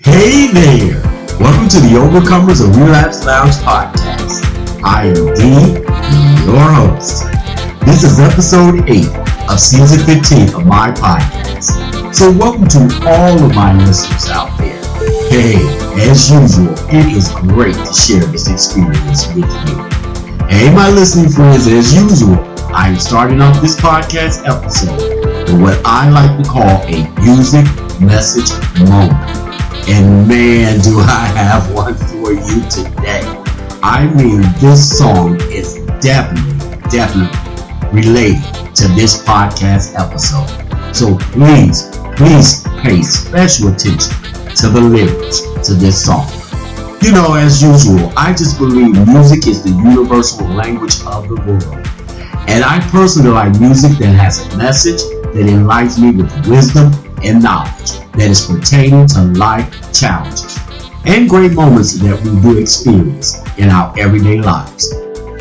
Hey there! Welcome to the Overcomers of Relapse Lounge podcast. I am D, your host. This is episode 8 of season 15 of my podcast. So welcome to all of my listeners out there. Hey, as usual, it is great to share this experience with you. Hey, my listening friends, as usual, I am starting off this podcast episode with what I like to call a music message moment. And man, do I have one for you today. I mean, this song is definitely related to this podcast episode. So please pay special attention to the lyrics to this song. You know, as usual, I just believe music is the universal language of the world. And I personally like music that has a message that enlightens me with wisdom and knowledge that is pertaining to life challenges and great moments that we do experience in our everyday lives.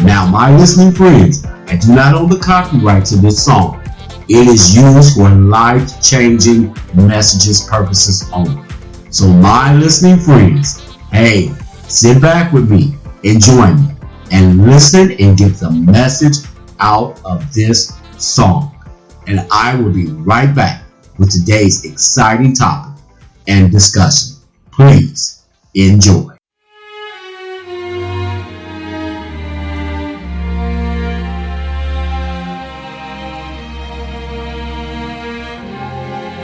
Now, my listening friends, I do not own the copyright to this song. It is used for life-changing messages purposes only. So my listening friends, hey, sit back with me and join me and listen and get the message out of this song. And I will be right back with today's exciting topic and discussion. Please enjoy.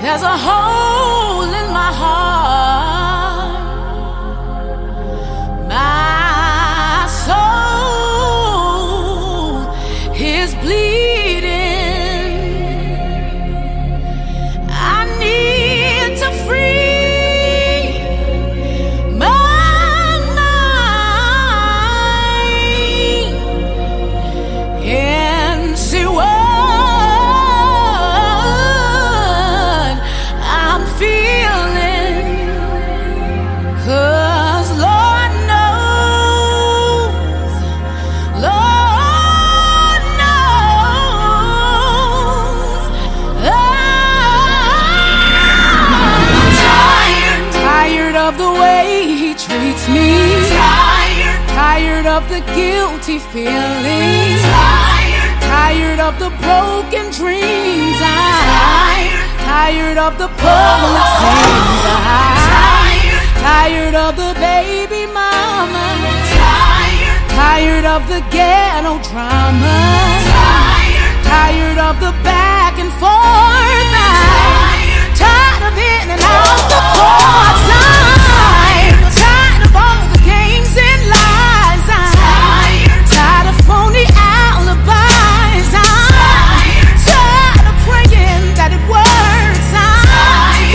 There's a hole in my heart. My soul is bleeding. Tired of the guilty feelings. Tired of the broken dreams. Tired of the public scenes. Tired of the baby mama. Tired of the ghetto drama. Tired of the back and forth. Tired of in and out the courts. Tired of all the games and lies. Tired of phony alibis. Tired of praying that it works.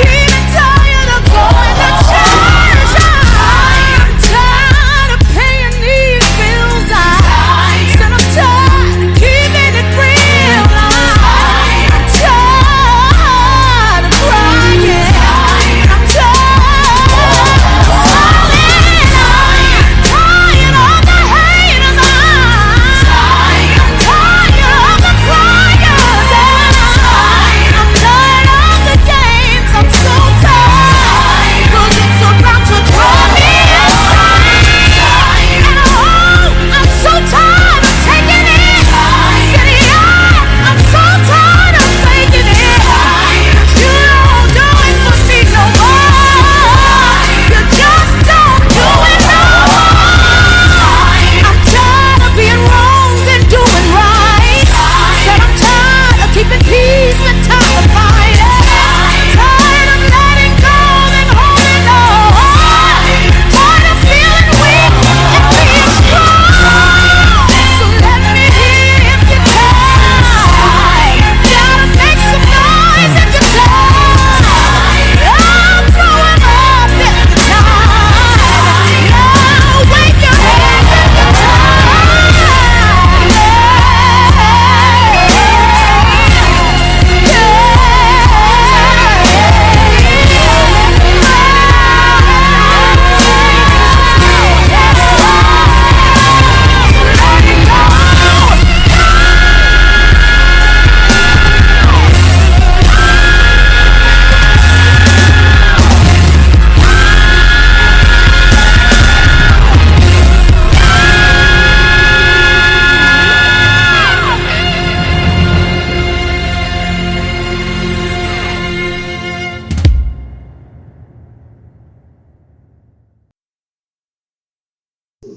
Even tired of going to church. Tired of paying these bills. Said I'm tired of keeping it real. I'm tired.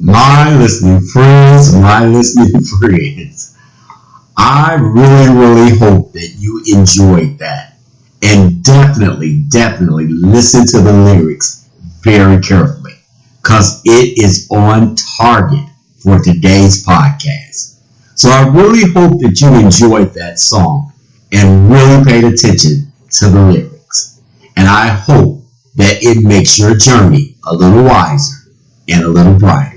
My listening friends, I really hope that you enjoyed that. And definitely listen to the lyrics very carefully, because it is on target for today's podcast. So I really hope that you enjoyed that song and really paid attention to the lyrics. And I hope that it makes your journey a little wiser and a little brighter.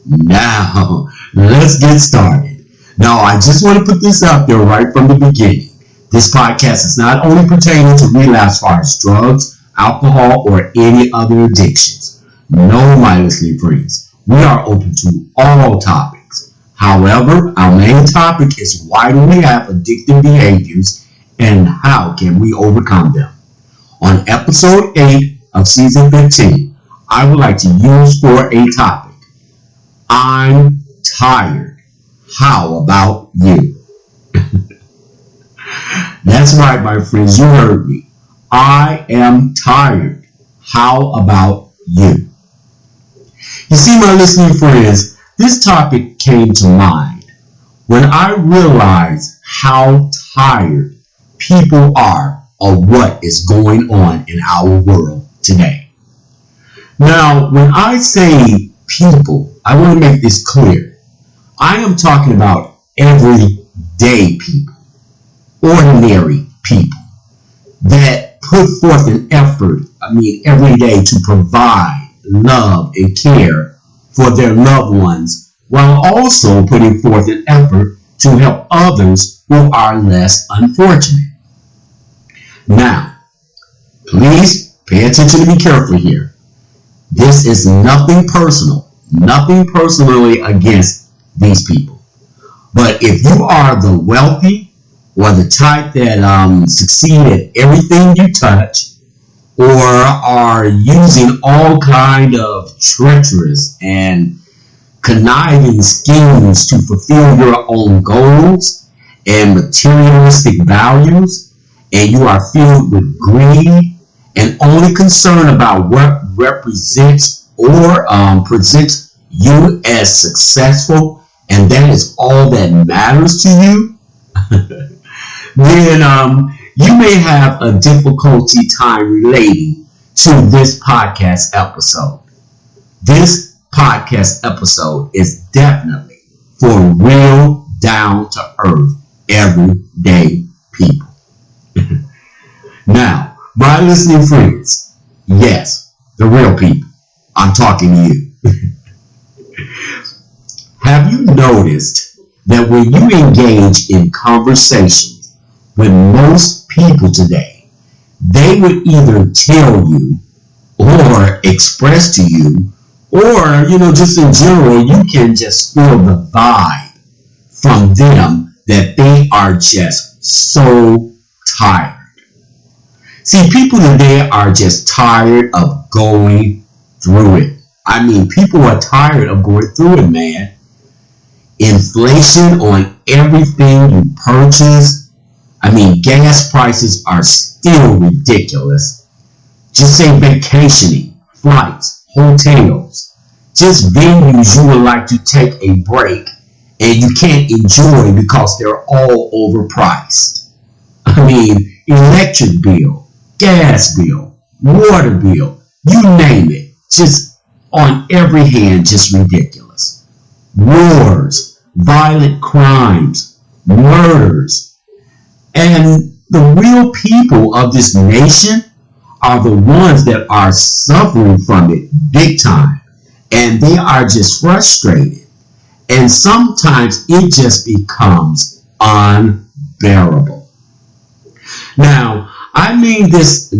Now, let's get started. Now, I just want to put this out there right from the beginning. This podcast is not only pertaining to relapse as far as drugs, alcohol, or any other addictions. No, my listening friends, we are open to all topics. However, our main topic is why do we have addictive behaviors and how can we overcome them? On episode 8 of season 15, I would like to use for a topic, I'm tired. How about you? That's right, my friends. You heard me. I am tired. How about you? You see, my listening friends, this topic came to mind when I realized how tired people are of what is going on in our world today. Now, when I say people, I want to make this clear. I am talking about everyday people, ordinary people that put forth an effort, every day to provide love and care for their loved ones, while also putting forth an effort to help others who are less unfortunate. Now, please pay attention to be careful here. This is nothing personally against these people. But if you are the wealthy or the type that succeed at everything you touch, or are using all kind of treacherous and conniving schemes to fulfill your own goals and materialistic values, and you are filled with greed and only concerned about what represents or presents you as successful, and that is all that matters to you, then you may have a difficulty time relating to this podcast episode. This podcast episode is definitely for real, down-to-earth, everyday people. Now, my listening friends, yes, the real people, I'm talking to you. Have you noticed that when you engage in conversations with most people today, they would either tell you or express to you, or, just in general, you can just feel the vibe from them that they are just so tired. See, people today are just tired of going through it. People are tired of going through it, man. Inflation on everything you purchase. Gas prices are still ridiculous. Just say vacationing, flights, hotels, just venues you would like to take a break and you can't enjoy because they're all overpriced. Electric bill, gas bill, water bill, you name it, just on every hand, just ridiculous. Wars, violent crimes, murders, and the real people of this nation are the ones that are suffering from it big time, and they are just frustrated, and sometimes it just becomes unbearable. Now, this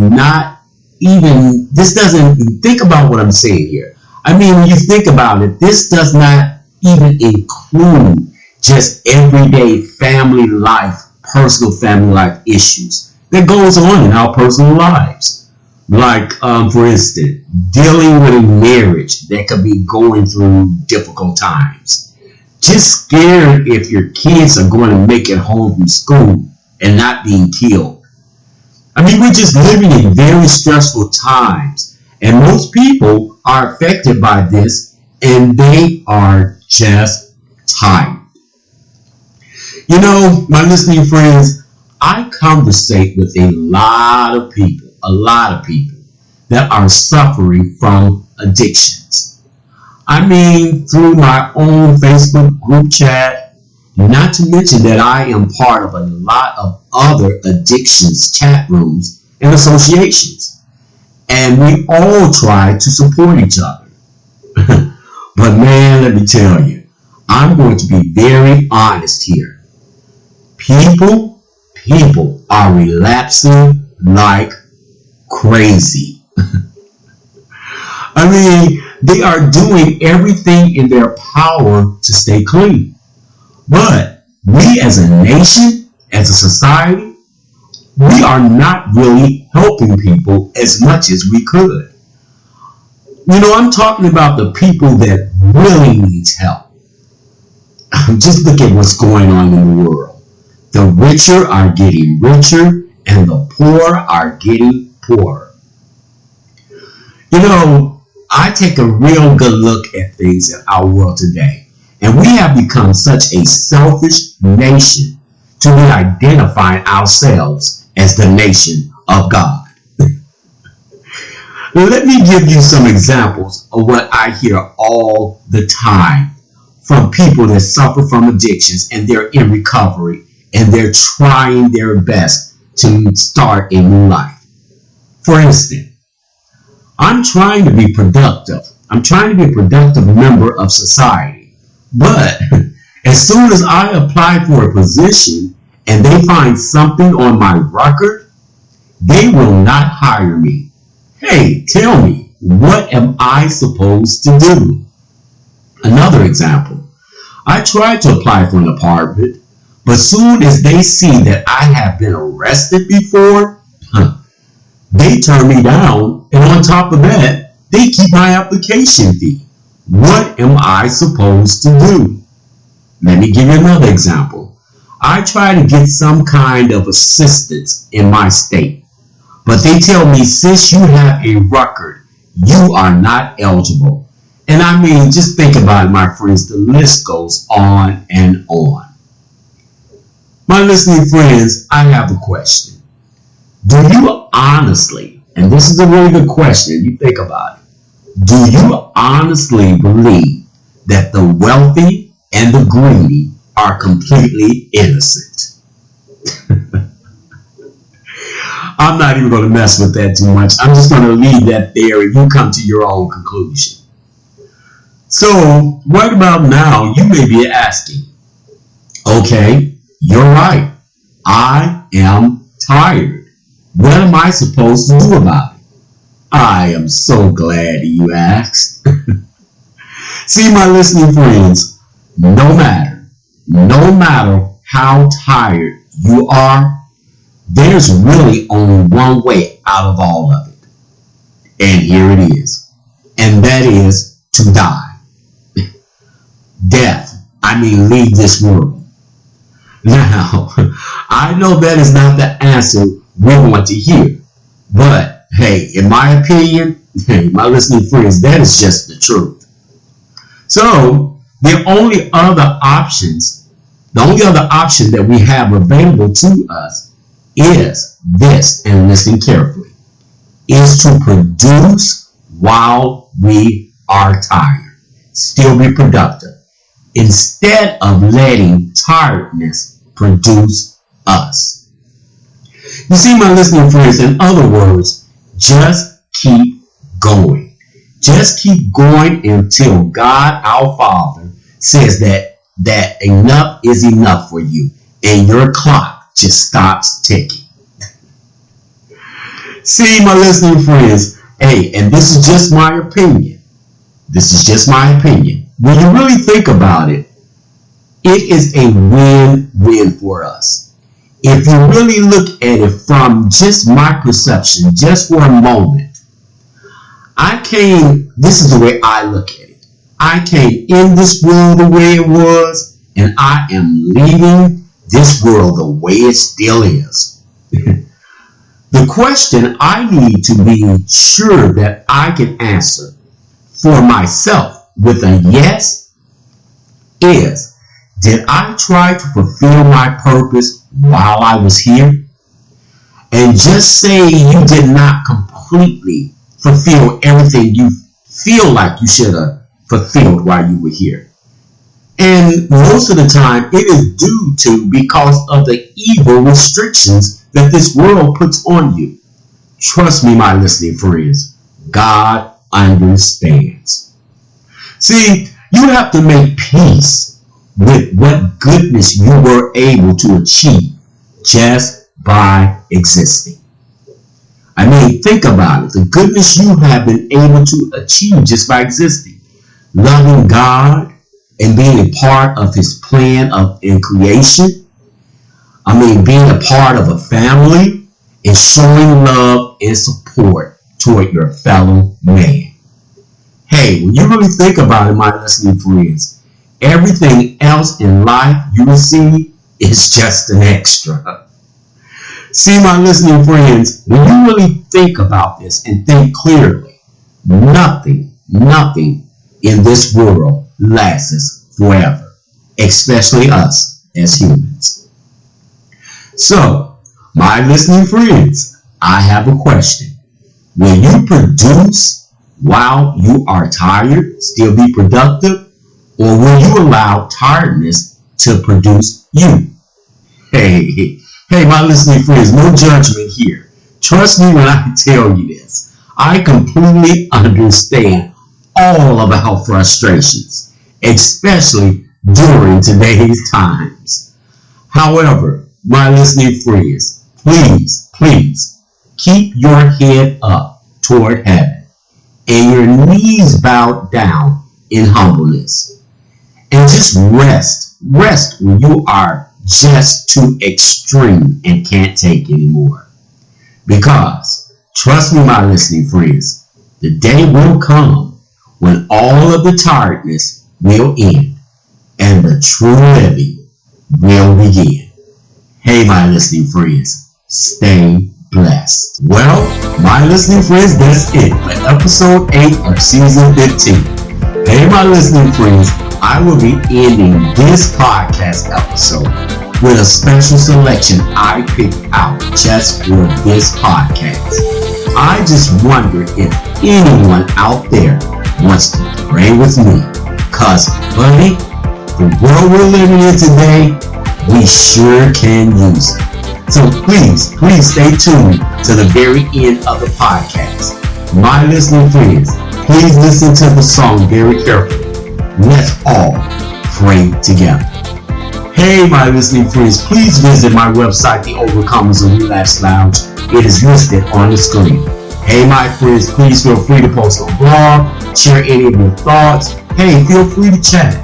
doesn't, think about what I'm saying here. When you think about it, this does not even include just everyday family life, personal family life issues that goes on in our personal lives. Like, for instance, dealing with a marriage that could be going through difficult times. Just scared if your kids are going to make it home from school and not being killed. We're just living in very stressful times, and most people are affected by this, and they are just tired. You know, my listening friends, I conversate with a lot of people that are suffering from addictions. I mean, through my own Facebook group chat, not to mention that I am part of a lot of other addictions chat rooms and associations. And we all try to support each other. But man, let me tell you, I'm going to be very honest here. People are relapsing like crazy. I mean, they are doing everything in their power to stay clean. But we as a nation, as a society, we are not really helping people as much as we could. You know, I'm talking about the people that really needs help. Just look at what's going on in the world. The richer are getting richer and the poor are getting poorer. You know, I take a real good look at things in our world today, and we have become such a selfish nation to be identifying ourselves as the nation of God. Let me give you some examples of what I hear all the time from people that suffer from addictions and they're in recovery and they're trying their best to start a new life. For instance, I'm trying to be productive. I'm trying to be a productive member of society. But as soon as I apply for a position and they find something on my record, they will not hire me. Hey, tell me, what am I supposed to do? Another example, I tried to apply for an apartment, but soon as they see that I have been arrested before, they turn me down, and on top of that, they keep my application fee. What am I supposed to do? Let me give you another example. I try to get some kind of assistance in my state, but they tell me since you have a record, you are not eligible. And I mean, just think about it, my friends, the list goes on and on. My listening friends, I have a question. Do you honestly, and this is a really good question, you think about it, do you honestly believe that the wealthy and the greedy are completely innocent? I'm not even going to mess with that too much. I'm just going to leave that there and you come to your own conclusion. So, right about now, you may be asking, okay, you're right. I am tired. What am I supposed to do about it? I am so glad you asked. See, my listening friends, no matter how tired you are, there's really only one way out of all of it. And here it is. And that is to die. Death. I mean, leave this world. Now, I know that is not the answer we want to hear. But, hey, in my opinion, my listening friends, that is just the truth. So, the only other option that we have available to us is this, and listen carefully, is to produce while we are tired. Still be productive. Instead of letting tiredness produce us. You see, my listening friends, in other words, just keep going. Just keep going until God, our Father, says that enough is enough for you and your clock just stops ticking. See, my listening friends, hey, and this is just my opinion. When you really think about it, it is a win-win for us. If you really look at it from just my perception, just for a moment, this is the way I look at it. I came in this world the way it was, and I am leaving this world the way it still is. The question I need to be sure that I can answer for myself with a yes is, did I try to fulfill my purpose while I was here? And just say you did not completely fulfill everything you feel like you should have fulfilled while you were here. And most of the time, it is due to because of the evil restrictions that this world puts on you. Trust me, my listening friends, God understands. See, you have to make peace with what goodness you were able to achieve just by existing. I mean, think about it. The goodness you have been able to achieve just by existing. Loving God and being a part of his plan in creation. I mean, being a part of a family and showing love and support toward your fellow man. Hey, when you really think about it, my listening friends, everything else in life you receive is just an extra. See, my listening friends, when you really think about this and think clearly, nothing in this world lasts forever, especially us as humans. So, my listening friends, I have a question. Will you produce while you are tired, still be productive, or will you allow tiredness to produce you? Hey, my listening friends, no judgment here. Trust me when I tell you this. I completely understand all of our frustrations, especially during today's times. However, my listening friends, please keep your head up toward heaven and your knees bowed down in humbleness. And just rest when you are just too extreme and can't take anymore. Because, trust me, my listening friends, the day will come when all of the tiredness will end and the true living will begin. Hey, my listening friends, stay blessed. Well, my listening friends, that's it for episode 8 of season 15. Hey, my listening friends, I will be ending this podcast episode with a special selection I picked out just for this podcast. I just wonder if anyone out there wants to pray with me. Cause, buddy, the world we're living in today, we sure can use it. So please stay tuned to the very end of the podcast. My listening friends, please listen to the song very carefully. Let's all pray together. Hey, my listening friends, please visit my website, the Overcomers of Relapse Lounge. It is listed on the screen. Hey, my friends, please feel free to post a blog, share any of your thoughts. Hey, feel free to chat.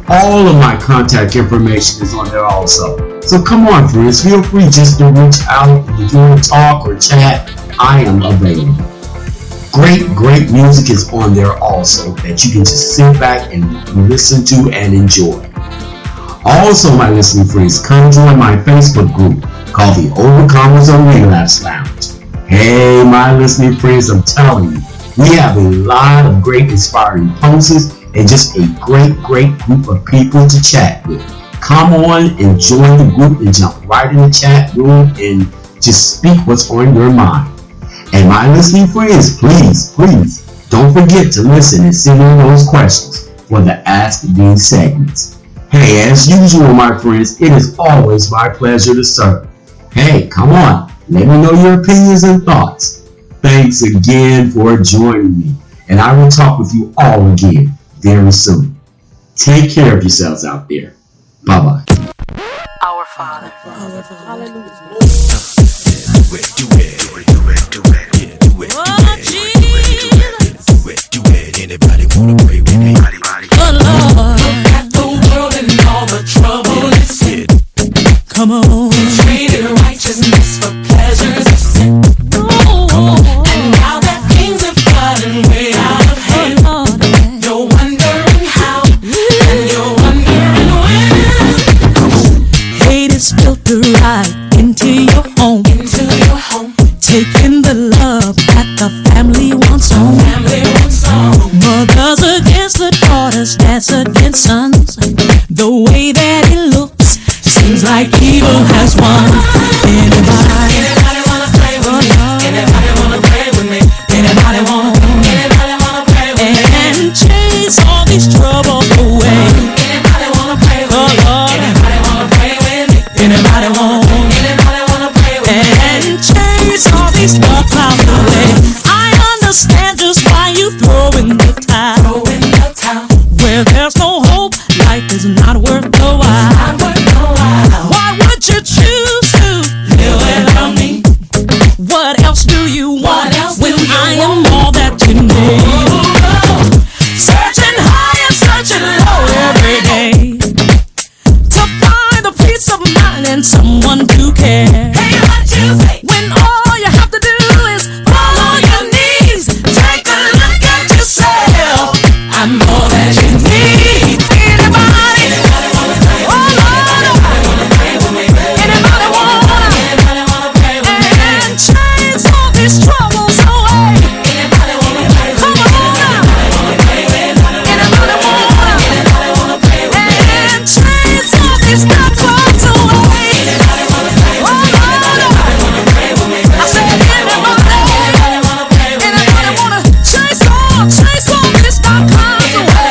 All of my contact information is on there also. So come on, friends, feel free just to reach out if you want to talk or chat. I am available. Great music is on there also that you can just sit back and listen to and enjoy. Also, my listening friends, come join my Facebook group called the Overcomers of Relapse Lounge. Hey, my listening friends, I'm telling you, we have a lot of great inspiring posts and just a great group of people to chat with. Come on and join the group and jump right in the chat room and just speak what's on your mind. And my listening friends, please don't forget to listen and send in those questions for the Ask These segments. Hey, as usual, my friends, it is always my pleasure to serve. Hey, come on, let me know your opinions and thoughts. Thanks again for joining me, and I will talk with you all again very soon. Take care of yourselves out there. Bye-bye. Our Father. Hallelujah. Anybody wanna pray with me? Oh Lord, look at the world and all the trouble it's in. come on. Traded righteousness for pleasures of sin. And now that things have gotten way out of hand, you're wondering how, and you're wondering when. Hate is filtered right into your home. Taking the love that the family wants home. Family wants home. Mothers again. that's against sons. The way that it looks seems like evil has won. Anybody wanna play with me? Anybody wanna play with me? Anybody wanna play with me? And chase all these troubles away. Anybody wanna play with me? Anybody wanna play with me? Anybody wanna play with me? And chase all these dark clouds away. I understand just why you throw in the towel. Where there's no hope, life is not worth the while. Why would you choose to live without me? What else do you want when I am all that you need? Searching high and searching low every day to find the peace of mind and someone to care. Hey, what you say? When all you have to do is fall on your knees, take a look at yourself. I'm more than you need. Anybody wanna play with me? Anybody wanna play with me? Anybody wanna play with me? And chase all these troubles away. Anybody wanna play with me? Anybody wanna play with me? Anybody wanna play with me? And chase all these dark clouds away. Anybody wanna play with me? Anybody wanna play with me? I said anybody wanna play with me? Anybody wanna chase all these dark clouds away?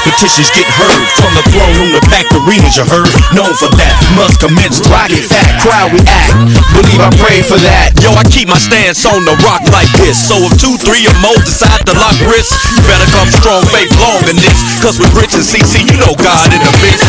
Petitions get heard from the throne room to back arenas, you heard. Known for that, must commence to rock it fat, crowd react. Believe I pray for that. Yo, I keep my stance on the rock like this. So if 2, 3 or more decide to lock wrists, you better come strong, faith long in this. Cause with Rich and CC, you know God in the mix.